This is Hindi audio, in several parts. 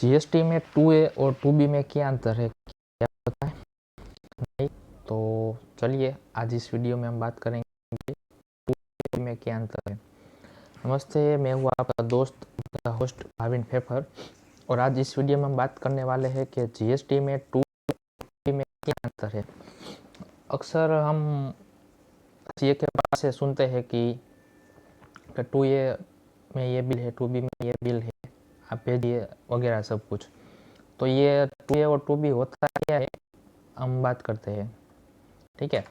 जीएसटी में 2A और 2B में क्या अंतर है, क्या पता है? नहीं तो चलिए आज इस वीडियो में हम बात करेंगे 2A में क्या अंतर है। नमस्ते, मैं हूँ आपका दोस्त, आपका होस्ट भाविन फेफर, और आज इस वीडियो में हम बात करने वाले हैं कि जीएसटी में 2B में क्या अंतर है। अक्सर हम सीए के पास से सुनते हैं कि 2A में ये बिल है, 2B में ये बिल है, आप भेजिए वगैरह सब कुछ। तो ये 2A और 2B होता क्या है, हम बात करते हैं। ठीक है,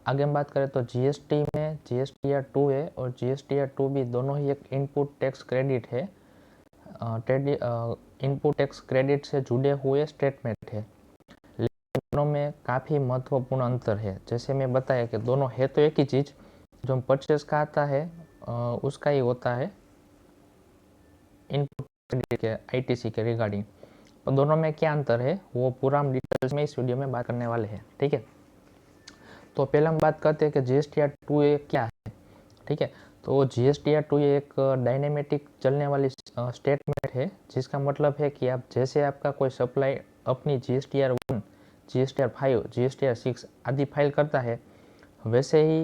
आगे हम बात करें तो जीएसटी में जीएसटी या 2A और जीएसटी या 2B दोनों ही एक इनपुट टैक्स क्रेडिट है, इनपुट टैक्स क्रेडिट से जुड़े हुए स्टेटमेंट है, लेकिन दोनों में काफ़ी महत्वपूर्ण अंतर है। जैसे मैं बताया कि दोनों है तो एक ही चीज़, जो हम परचेज का आता है उसका ही होता है इनपुट क्रेडिट के आईटीसी के रिगार्डिंग। और दोनों में क्या अंतर है वो पूरा हम डिटेल्स में इस वीडियो में बात करने वाले हैं। ठीक है, तो पहले हम बात करते हैं कि जीएसटी या 2A क्या है। ठीक है, तो जीएसटी या 2A एक डायनेमेटिक चलने वाली स्टेटमेंट है, जिसका मतलब है कि आप जैसे आपका कोई सप्लाई अपनी जीएसटीआर 1, जीएसटीआर 5, जीएसटीआर 6 आदि फाइल करता है, वैसे ही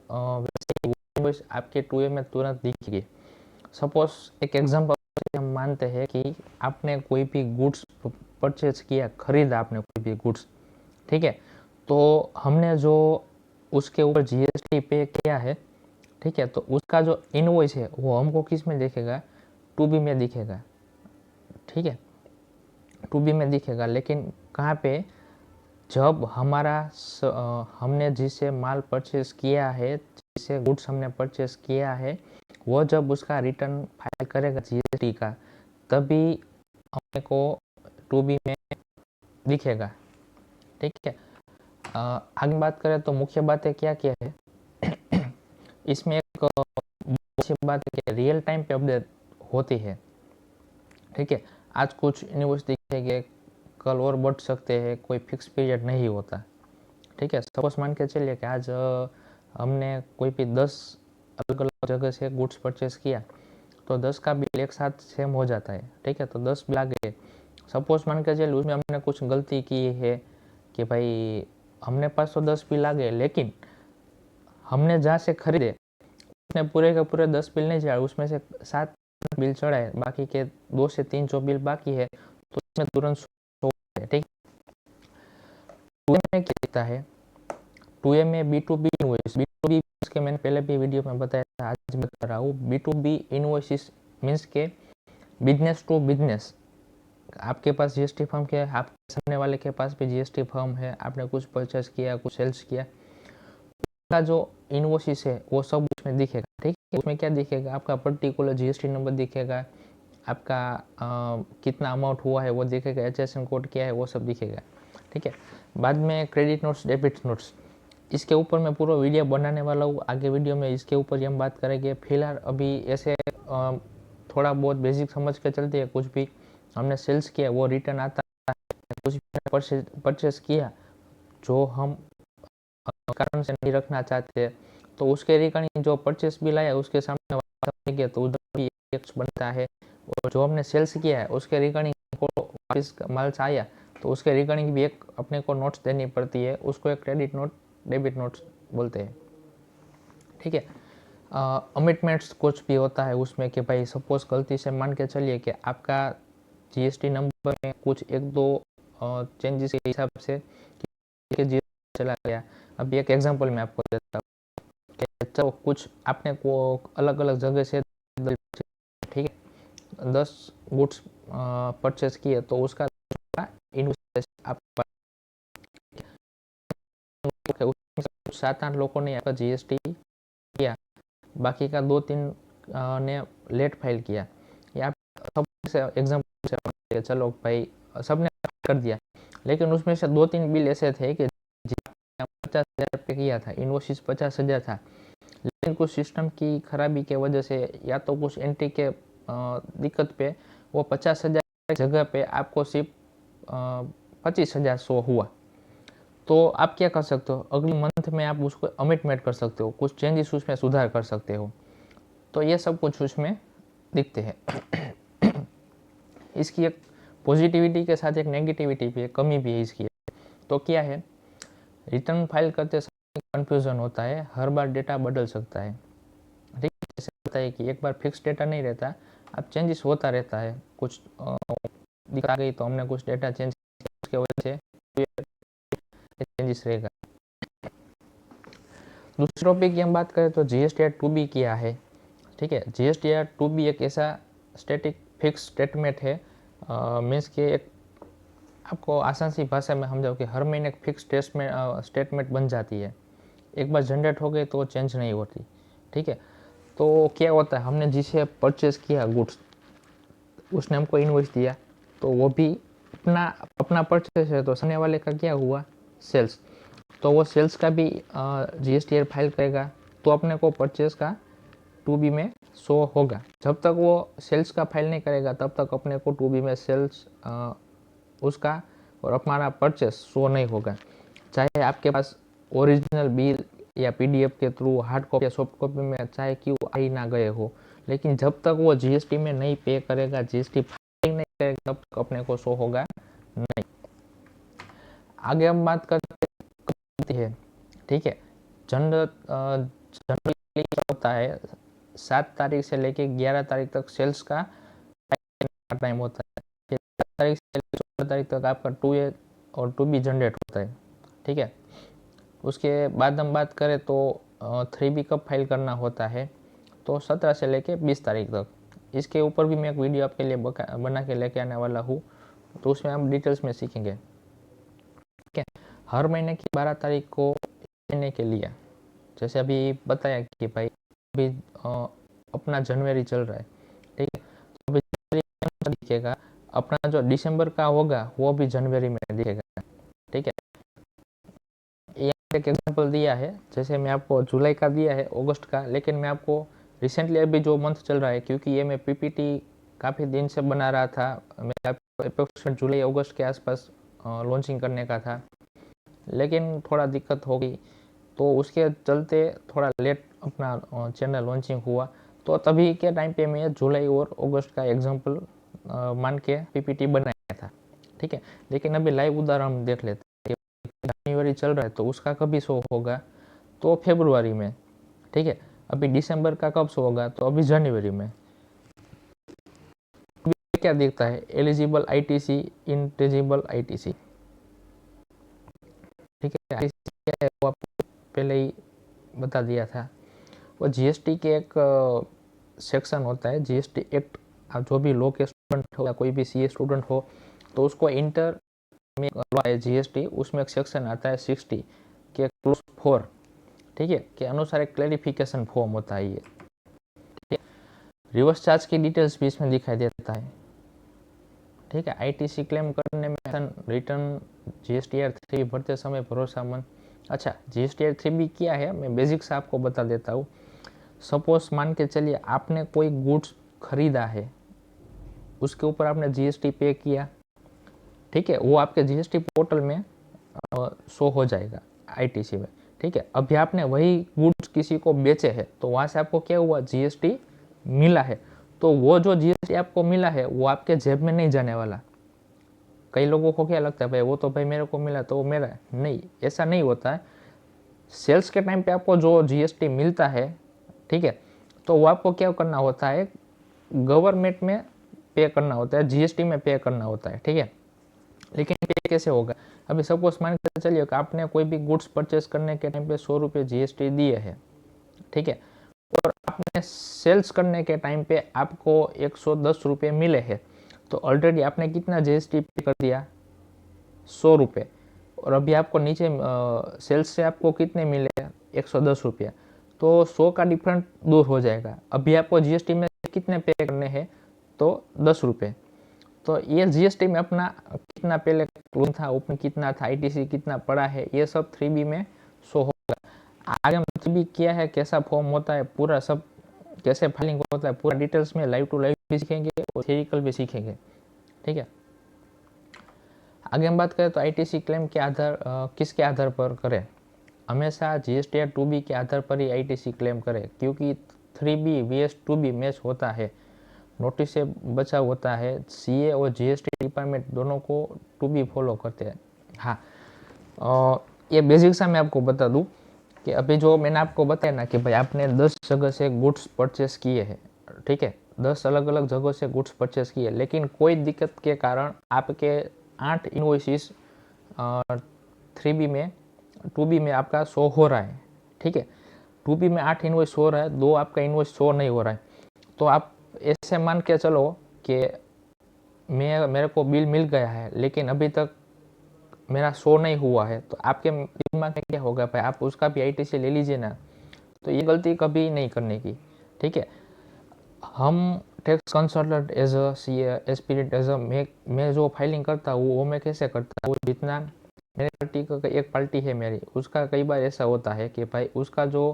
इनवॉइस आपके 2A में तुरंत दिखेगी। सपोज एक एग्जांपल हम मानते हैं कि आपने कोई भी गुड्स परचेज किया, खरीदा आपने कोई भी गुड्स। ठीक है, तो हमने जो उसके ऊपर जीएसटी पे किया है, ठीक है, तो उसका जो इनवॉइस है वो हमको किस में दिखेगा, 2B में दिखेगा। ठीक है, 2B में दिखेगा, लेकिन कहाँ पे, जब हमने जिसे माल परचेज किया है, जिसे गुड्स हमने परचेज किया है, वो जब उसका रिटर्न फाइल करेगा जीएसटी का, तभी हमने को 2B में दिखेगा। ठीक है, आगे बात करें तो मुख्य बातें क्या क्या है इसमें। एक अच्छी बात है कि रियल टाइम पे अपडेट होती है। ठीक है, आज कुछ इनवॉइस दिखेंगे, कल और बढ़ सकते हैं, कोई फिक्स पीरियड नहीं होता। ठीक है, सपोज मान के चलिए कि आज हमने कोई भी 10 अलग अलग जगह से गुड्स परचेज किया, तो 10 का बिल एक साथ सेम हो जाता है। ठीक है, तो 10 बिल आ गए। सपोज मान के चलिए उसमें हमने कुछ गलती की है कि भाई हमने पास तो 10 बिल आ गए, लेकिन हमने जहाँ से खरीदे उसने पूरे के पूरे 10 बिल नहीं चढ़ाए, उसमें से 7 बिल चढ़ाए, बाकी के 2 से 3 जो बिल बाकी है तो उसमें तुरंत शो है। ठीक, 2A में क्या दिखता है, 2A में B2B इनवॉइस, B2B के मैंने पहले भी वीडियो में बताया था, आज बता रहा हूँ। B2B इनवॉइस मीन्स के बिजनेस टू बिजनेस, आपके पास जीएसटी फर्म के, आपके सामने वाले के पास भी जीएसटी फर्म है, आपने कुछ परचेज किया, कुछ सेल्स किया, का जो इनवॉइस है वो सब उसमें दिखेगा। ठीक है, उसमें क्या दिखेगा, आपका पर्टिकुलर जीएसटी नंबर दिखेगा, आपका कितना अमाउंट हुआ है वो दिखेगा, एचएसएन कोड क्या है वो सब दिखेगा। ठीक है, बाद में क्रेडिट नोट्स, डेबिट नोट्स, इसके ऊपर मैं पूरा वीडियो बनाने वाला हूँ, आगे वीडियो में इसके ऊपर हम बात करेंगे। फिलहाल अभी ऐसे थोड़ा बहुत बेसिक समझ के चलते हैं। कुछ भी हमने सेल्स किया वो रिटर्न आता है, कुछ भी परचेज किया जो हम कारण से नहीं रखना चाहते, तो उसके रिगार्डिंग जो परचेस बिल आया उसके सामने गया तो उधर भी एक बनता है, और जो हमने सेल्स किया है उसके रिगार्डिंग वापस माल आया तो उसके रिगार्डिंग भी एक अपने को नोट्स देनी पड़ती है, उसको एक क्रेडिट नोट, डेबिट नोट्स बोलते हैं। ठीक है, अमिटमेंट्स कुछ भी होता है उसमें कि भाई सपोज गलती से मान के चलिए कि आपका जीएसटी नंबर में कुछ एक दो चेंजेस के हिसाब से जीएसटी चला गया। अभी एक एग्जांपल मैं आपको देता हूँ, तो कुछ आपने को अलग अलग जगह से, ठीक है, 10 गुड्स परचेज किए, तो उसका इनवॉइस आप 7-8 लोगों ने आपका जीएसटी किया, बाकी का 2-3 ने लेट फाइल किया, या सब से एग्जांपल से चलो भाई सबने कर दिया, लेकिन उसमें से 2-3 बिल ऐसे थे कि 50,000 पे किया था, इनवॉइस 50,000 था, लेकिन कुछ सिस्टम की खराबी के वजह से या तो कुछ एंट्री के दिक्कत पे वो 50,000 जगह पे आपको सिर्फ 25,000 शो हुआ। तो आप क्या कर सकते हो, अगले मंथ में आप उसको अमिटमेंट कर सकते हो, कुछ चेंजेस उसमें सुधार कर सकते हो। तो ये सब कुछ उसमें दिखते हैं। इसकी एक पॉजिटिविटी के साथ एक नेगेटिविटी भी है, कमी भी है इसकी। तो क्या है, रिटर्न फाइल करते समय कन्फ्यूज़न होता है, हर बार डेटा बदल सकता है। ठीक है, जैसे होता है कि एक बार फिक्स डेटा नहीं रहता, अब चेंजेस होता रहता है, कुछ दिक्कत आ गई तो हमने कुछ डेटा चेंज की वजह से चेंजेस रहेगा। दूसरे टॉपिक की हम बात करें तो जीएसटीआर 2B क्या है। ठीक है, जीएसटीआर 2B एक ऐसा स्टैटिक फिक्स स्टेटमेंट है, मीन्स के एक आपको आसान सी भाषा में समझाओ कि हर महीने एक फिक्स स्टेटमेंट बन जाती है, एक बार जनरेट हो गई तो चेंज नहीं होती। ठीक है, तो क्या होता है, हमने जिसे परचेज किया गुड्स, उसने हमको इन्वॉइस दिया, तो वो भी अपना अपना परचेज है, तो सामने वाले का क्या हुआ, सेल्स, तो वो सेल्स का भी जीएसटीआर फाइल करेगा, तो अपने को परचेज का 2B में शो होगा। जब तक वो सेल्स का फाइल नहीं करेगा तब तक अपने को 2B में सेल्स उसका और हमारा परचेस शो नहीं होगा, चाहे आपके पास ओरिजिनल बिल या पीडीएफ के थ्रू हार्ड कॉपी या सॉफ्ट कॉपी में चाहे क्यों आई ना गए हो, लेकिन जब तक वो जीएसटी में नहीं पे करेगा, जीएसटी फाइल नहीं करेगा, तब तक अपने को शो होगा नहीं। आगे हम बात करते हैं। ठीक है, जनरली होता है 7 तारीख से लेके 11 तारीख तक सेल्स का टाइम होता है, 7 तारीख से 14 तारीख तक आपका 2A और 2B जनरेट होता है। ठीक है, उसके बाद हम बात करें तो 3B कब फाइल करना होता है, तो 17 से लेके 20 तारीख तक। इसके ऊपर भी मैं एक वीडियो आपके लिए बना के लेके आने वाला हूँ, तो उसमें हम डिटेल्स में सीखेंगे। ठीक है, हर महीने की 12 तारीख को महीने के लिए, जैसे अभी बताया कि भाई अभी अपना जनवरी चल रहा है, ठीक है, तो अभी जनवरी दिखेगा, अपना जो दिसंबर का होगा वो भी जनवरी में दिखेगा। ठीक है, एक एग्जांपल दिया है, जैसे मैं आपको जुलाई का दिया है, अगस्त का, लेकिन मैं आपको रिसेंटली अभी जो मंथ चल रहा है, क्योंकि ये मैं पीपीटी काफ़ी दिन से बना रहा था, मैं आपको अप्रोक्सीमेट जुलाई अगस्त के आसपास लॉन्चिंग करने का था, लेकिन थोड़ा दिक्कत हो गई, तो उसके चलते थोड़ा लेट अपना चैनल लॉन्चिंग हुआ, तो तभी के टाइम पे मैं जुलाई और अगस्त का एग्जांपल मान के पीपीटी बनाया था। ठीक है, लेकिन अभी लाइव उदाहरण हम देख लेते हैं। जनवरी चल रहा है तो उसका कभी शो होगा, तो फरवरी में। ठीक है, अभी दिसंबर का कब शो होगा, तो अभी जनवरी में। क्या दिखता है, एलिजिबल आईटीसी, इंटेजिबल आईटीसी। ठीक है, आईटीसी क्या है वो आपको पहले ही बता दिया था। वो जीएसटी के एक सेक्शन होता है, जीएसटी एक्ट, जो भी लॉ के स्टूडेंट हो या कोई भी सीए स्टूडेंट हो, तो उसको इंटर में लॉ है जीएसटी, उसमें एक सेक्शन आता है 60 के क्लोज 4, ठीक है, के अनुसार एक क्लैरिफिकेशन फॉर्म होता है ये। रिवर्स चार्ज की डिटेल्स भी इसमें दिखाई देता है। ठीक है, आईटीसी क्लेम करने में रिटर्न जीएसटीआर 3 भरते समय भरोसेमंद। अच्छा, जीएसटीआर 3B क्या है, मैं बेसिक्स आपको बता देता हूँ। सपोज मान के चलिए आपने कोई गुड्स खरीदा है, उसके ऊपर आपने जीएसटी पे किया, ठीक है, वो आपके जीएसटी पोर्टल में शो हो जाएगा आईटीसी में। ठीक है, अभी आपने वही गुड्स किसी को बेचे हैं, तो वहाँ से आपको क्या हुआ, जीएसटी मिला है, तो वो जो जीएसटी आपको मिला है वो आपके जेब में नहीं जाने वाला। कई लोगों को क्या लगता है, भाई वो तो भाई मेरे को मिला तो वो मेरा है, नहीं, ऐसा नहीं होता है। सेल्स के टाइम पे आपको जो जीएसटी मिलता है, ठीक है, तो वो आपको क्या करना होता है, गवर्नमेंट में पे करना होता है, जीएसटी में पे करना होता है। ठीक है, लेकिन पे कैसे होगा, अभी सपोज मान के चलिए कि आपने कोई भी गुड्स परचेस करने के टाइम पे 100 रुपये जीएसटी दिए हैं, ठीक है, और आपने सेल्स करने के टाइम पे आपको 110 रुपये मिले हैं, तो ऑलरेडी आपने कितना जीएसटी पे कर दिया, 100 रुपये, और अभी आपको नीचे सेल्स से आपको कितने मिले, 110 रुपये, तो 100 का डिफरेंस दूर हो जाएगा। अभी आपको जीएसटी में कितने पे करने हैं, तो 10 रुपये, तो ये जीएसटी में अपना कितना पहले लोन था, ओपन कितना था, आईटीसी कितना पड़ा है, ये सब 3B में शो होगा। आगे हम 3B क्या है, कैसा फॉर्म होता है, पूरा सब कैसे फाइलिंग होता है, पूरा डिटेल्स में लाइव टू लाइव भी सीखेंगे और थियरिकल भी सीखेंगे। ठीक है, आगे हम बात करें तो आईटीसी क्लेम के आधार किसके आधार पर करें, हमेशा जीएसटीआर 2B के आधार पर ही आईटीसी क्लेम करें, क्योंकि 3B vs 2B मैच होता है, नोटिस से बचा होता है, सीए और जीएसटी डिपार्टमेंट दोनों को टू बी फॉलो करते हैं। हाँ, ये बेसिक सा मैं आपको बता दूं कि अभी जो मैंने आपको बताया ना कि भाई आपने 10 जगह से गुड्स परचेस किए हैं, ठीक है, 10 अलग अलग जगह से गुड्स परचेस किए, लेकिन कोई दिक्कत के कारण आपके 8 इन्वॉइसिस 3B में 2B में आपका शो हो रहा है, ठीक है। 2B में 8 इन्वॉइस हो रहा है, 2 आपका इन्वॉइस शो नहीं हो रहा है। तो आप ऐसे मान के चलो कि मेरे को बिल मिल गया है लेकिन अभी तक मेरा शो नहीं हुआ है, तो आपके दिमाग में क्या होगा, भाई आप उसका भी ITC ले लीजिए ना। तो ये गलती कभी नहीं करने की, ठीक है। हम tax consultant as a CA aspirant as a मैं जो फाइलिंग करता हूँ वो मैं कैसे करता हूँ, जितना मेरे पार्टी का एक पार्टी है मेरी, उसका कई बार ऐसा होता है कि भाई उसका जो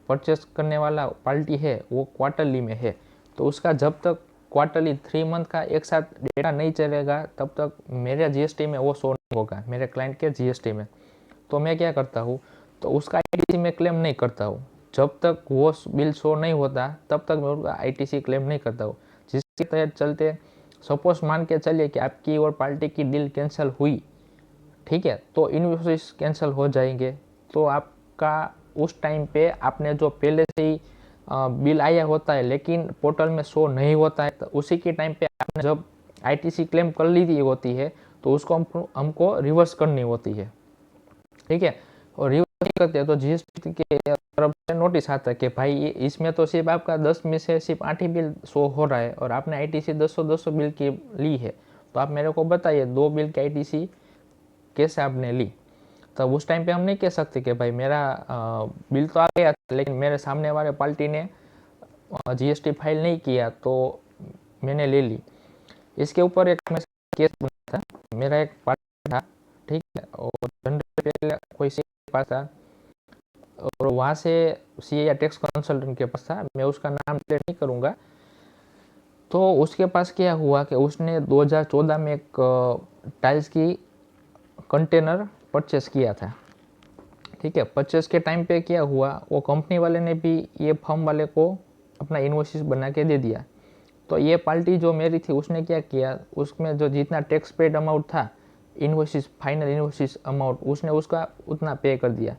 परचेस करने वाला पार्टी है वो क्वार्टरली में है, तो उसका जब तक क्वार्टरली 3 मंथ का एक साथ डेटा नहीं चलेगा तब तक मेरे GST में वो शो नहीं होगा, मेरे क्लाइंट के GST में। तो मैं क्या करता हूँ, तो उसका ITC में क्लेम नहीं करता हूँ, जब तक वो बिल शो नहीं होता तब तक मैं उसका ITC क्लेम नहीं करता हूँ। जिसके तहत चलते सपोज मान के चलिए कि आपकी और पार्टी की डील कैंसिल हुई, ठीक है, तो इन्वॉइस कैंसिल हो जाएंगे। तो आपका उस टाइम पे आपने जो पहले से ही बिल आया होता है लेकिन पोर्टल में शो नहीं होता है, तो उसी के टाइम पे आपने जब ITC क्लेम कर ली थी होती है तो उसको हमको रिवर्स करनी होती है, ठीक है। और रिवर्स नहीं करते तो GST के तरफ से नोटिस आता है कि भाई ये इसमें तो सिर्फ आपका 10 में से सिर्फ 8 ही बिल शो हो रहा है और आपने ITC 200 बिल की ली है, तो आप मेरे को बताइए 2 बिल की ITC कैसे आपने ली। तब उस टाइम पे हम नहीं कह सकते कि भाई मेरा बिल तो आ गया लेकिन मेरे सामने वाले पार्टी ने GST फाइल नहीं किया तो मैंने ले ली। इसके ऊपर एक मैं केस बना था, मेरा एक पार्टी था, ठीक है, और जनरल कोई सी पास था और वहाँ से CA या टैक्स कंसल्टेंट के पास था, मैं उसका नाम क्लियर नहीं करूँगा। तो उसके पास क्या हुआ कि उसने 2014 में एक टाइल्स की कंटेनर परचेस किया था, ठीक है। परचेस के टाइम पे क्या हुआ, वो कंपनी वाले ने भी ये फर्म वाले को अपना इन्वॉइस बना के दे दिया। तो ये पार्टी जो मेरी थी उसने क्या किया, उसमें जो जितना टैक्स पेड अमाउंट था, इन्वॉइस फाइनल इन्वॉइस अमाउंट उसने उसका उतना पे कर दिया।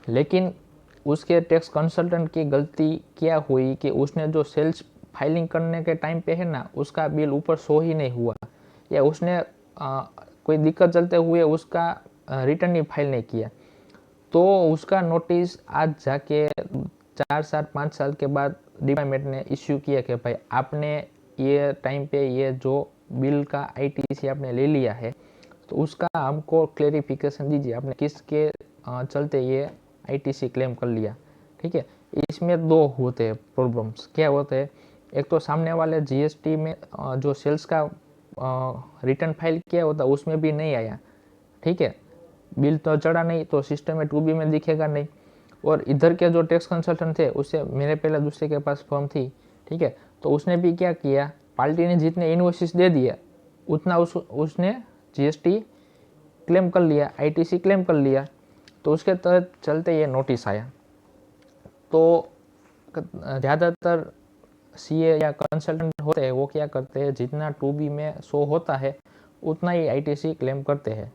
लेकिन उसके टैक्स कंसल्टेंट की गलती क्या हुई कि उसने जो सेल्स फाइलिंग करने के टाइम पे है ना, उसका बिल ऊपर शो ही नहीं हुआ, या उसने कोई दिक्कत चलते हुए उसका रिटर्न ही फाइल नहीं किया। तो उसका नोटिस आज जाके 4 साल 5 साल के बाद डिपार्टमेंट ने इश्यू किया कि भाई आपने ये टाइम पे ये जो बिल का ITC आपने ले लिया है तो उसका हमको क्लेरिफिकेशन दीजिए, आपने किसके चलते ये ITC क्लेम कर लिया, ठीक है। इसमें दो होते हैं प्रॉब्लम्स, क्या होते हैं, एक तो सामने वाले GST में जो सेल्स का रिटर्न फाइल किया होता उसमें भी नहीं आया, ठीक है, बिल तो चढ़ा नहीं तो सिस्टम में 2B में दिखेगा नहीं। और इधर के जो टैक्स कंसल्टेंट थे उससे मेरे पहले दूसरे के पास फर्म थी, ठीक है, तो उसने भी क्या किया, पार्टी ने जितने इन्वॉइसेस दे दिए उतना उसने GST क्लेम कर लिया, ITC क्लेम कर लिया। तो उसके तहत चलते ये नोटिस आया। तो ज़्यादातर CA या कंसल्टेंट होते हैं वो क्या करते हैं, जितना 2B में शो होता है उतना ही ITC क्लेम करते हैं,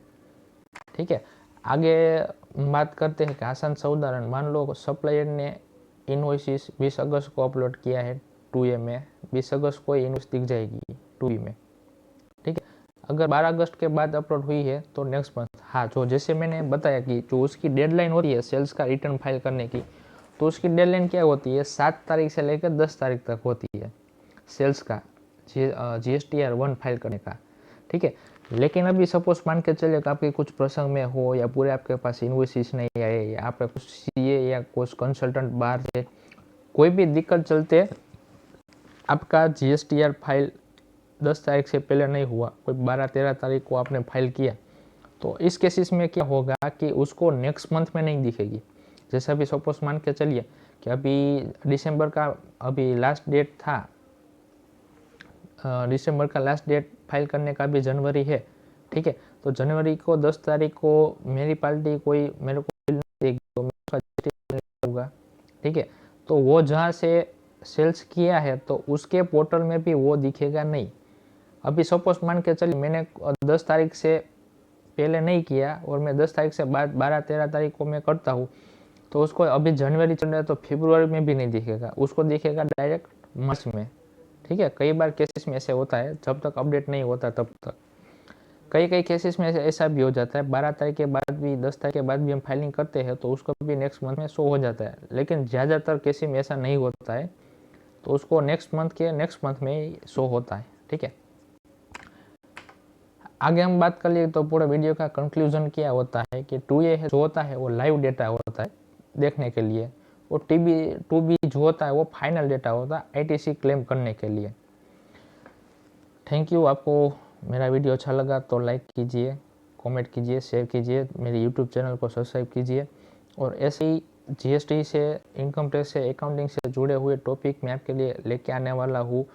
ठीक है। आगे बात करते हैं कि आसान सा उदाहरण, मान लो सप्लायर ने इन्वॉइसिस 20 अगस्त को अपलोड किया है 2A में, 20 अगस्त को इन्वॉइस दिख जाएगी 2B में, ठीक है। अगर 12 अगस्त के बाद अपलोड हुई है तो नेक्स्ट मंथ, हाँ, जो जैसे मैंने बताया कि जो उसकी डेडलाइन होती है सेल्स का रिटर्न फाइल करने की, तो उसकी डेडलाइन क्या होती है, 7 तारीख से लेकर 10 तारीख तक होती है सेल्स का GSTR1 फाइल करने का, ठीक है। लेकिन अभी सपोज मान के चलिए कि आपके कुछ प्रसंग में हो या पूरे आपके पास इन्वॉइसेस नहीं आए या आपका कुछ CA या कुछ कंसल्टेंट बाहर से कोई भी दिक्कत चलते आपका GSTR फाइल 10 तारीख से पहले नहीं हुआ, कोई 12-13 तारीख को आपने फाइल किया, तो इस केसेस में क्या होगा कि उसको नेक्स्ट मंथ में नहीं दिखेगी। जैसे अभी सपोज मान के चलिए कि अभी दिसंबर का अभी लास्ट डेट था, दिसंबर का लास्ट डेट फाइल करने का भी जनवरी है, ठीक है। तो जनवरी को 10 तारीख को मेरी पार्टी कोई मेरे को बिल नहीं देगी तो मैं उसका GST करूँगा, ठीक है। तो वो जहाँ से सेल्स किया है तो उसके पोर्टल में भी वो दिखेगा नहीं, अभी सपोज मान के चलिए मैंने 10 तारीख से पहले नहीं किया और मैं 10 तारीख से बाद 12-13 तारीख को मैं करता हूँ, तो उसको अभी जनवरी चल रहा है तो फरवरी में भी नहीं दिखेगा, उसको दिखेगा डायरेक्ट मार्च में। ठीक है, कई बार केसेस में ऐसे होता है, जब तक अपडेट नहीं होता तब तक। कई कई केसेस में ऐसा भी हो जाता है 12 तारीख के बाद भी 10 तारीख के बाद भी हम फाइलिंग करते हैं तो उसको भी नेक्स्ट मंथ में शो हो जाता है, लेकिन ज़्यादातर केसेस में ऐसा नहीं होता है, तो उसको नेक्स्ट मंथ में शो होता है। ठीक है, आगे हम बात कर लिए तो पूरे वीडियो का कंक्लूजन क्या होता है कि 2A जो होता है वो लाइव डेटा होता है देखने के लिए, और 2B जो होता है वो फाइनल डेटा होता है ITC क्लेम करने के लिए। Thank you. आपको मेरा वीडियो अच्छा लगा तो लाइक कीजिए, कमेंट कीजिए, शेयर कीजिए, मेरे यूट्यूब चैनल को सब्सक्राइब कीजिए, और ऐसे ही GST से, इनकम टैक्स से, अकाउंटिंग से जुड़े हुए टॉपिक मैं आपके लिए लेके आने वाला हूँ,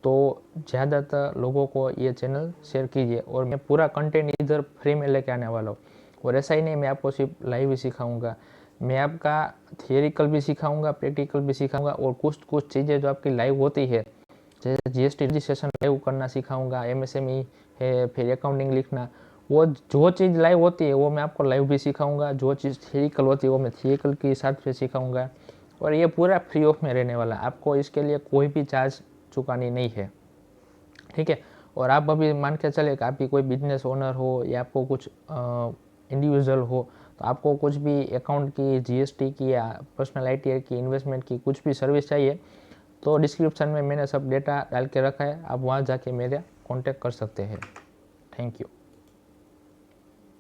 तो ज़्यादातर लोगों को ये चैनल शेयर कीजिए। और मैं पूरा कंटेंट इधर फ्री में लेके आने वाला हूँ, और ऐसा ही नहीं मैं आपको सिर्फ लाइव ही सिखाऊंगा, मैं आपका थियरिकल भी सिखाऊंगा, प्रैक्टिकल भी सिखाऊंगा, और कुछ चीज़ें जो आपकी लाइव होती है, जैसे GST रजिस्ट्रेशन लाइव करना सिखाऊंगा, MSME है, फिर अकाउंटिंग लिखना, वो जो चीज़ लाइव होती है वो मैं आपको लाइव भी सिखाऊंगा, जो चीज़ थियरिकल होती है वो मैं थियरिकल के साथ फिर सिखाऊंगा, और ये पूरा फ्री ऑफ में रहने वाला, आपको इसके लिए कोई भी चार्ज चुकानी नहीं है। ठीक है, और आप अभी मान के चले कि आप भी कोई बिजनेस ओनर हो या आपको कुछ इंडिविजुअल हो, तो आपको कुछ भी अकाउंट की, GST की या पर्सनल ITR की, इन्वेस्टमेंट की कुछ भी सर्विस चाहिए, तो डिस्क्रिप्शन में मैंने सब डेटा डाल के रखा है, आप वहाँ जाके मेरा कांटेक्ट कर सकते हैं। Thank you.